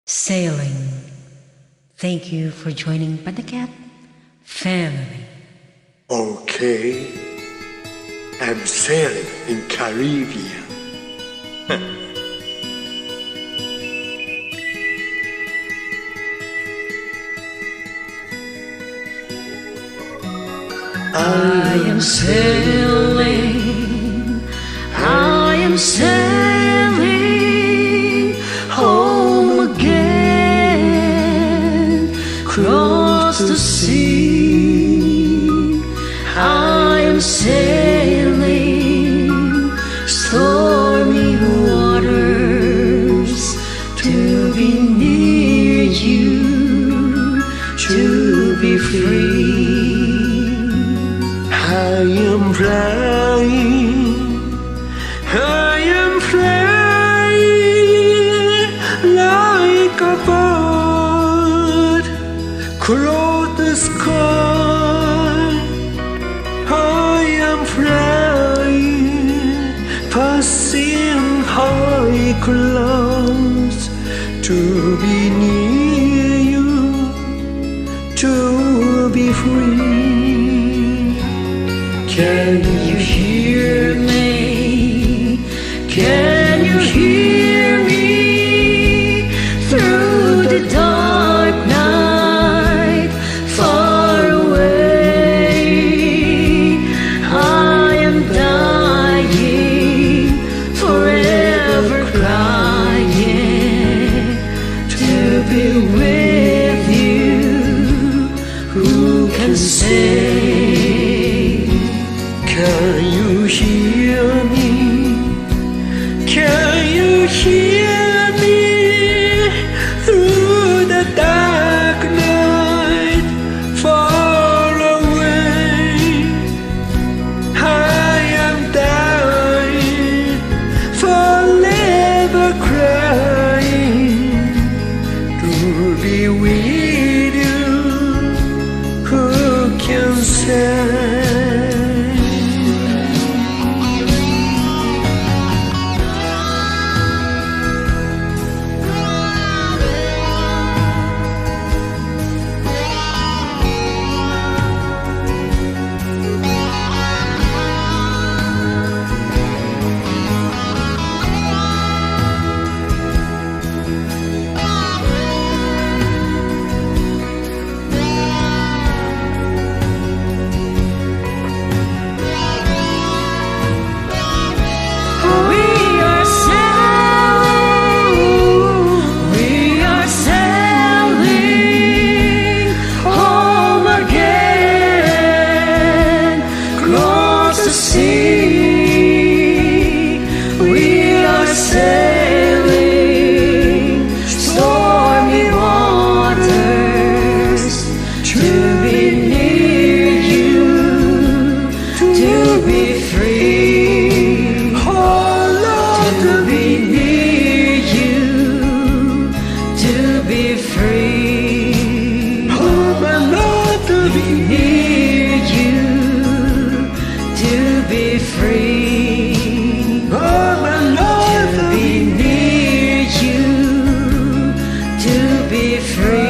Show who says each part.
Speaker 1: Sailing. Thank you for joining Panakat Family.
Speaker 2: Okay, I'm sailing in Caribbean.
Speaker 1: I am sailing, I am sailing home again, across the sea. I am sailing stormy waters to be near you, to be free.
Speaker 2: I am flying like a bird across the sky. I am flying, passing high clouds to be near you, to be free. Can you hear me?
Speaker 1: Can you hear me through the dark night, far away? I am dying, forever crying, to be with you. Who can say?
Speaker 2: Can you hear me? Can you hear me through the dark night, far away? I am dying, forever crying, to be with you. Who can say?
Speaker 1: Sailing stormy waters to be near you, to be free.
Speaker 2: Oh Lord,
Speaker 1: to be near you, to be free.
Speaker 2: oh my Lord,
Speaker 1: To be near you, to be free.
Speaker 2: oh my Lord,
Speaker 1: To be near you, to be free.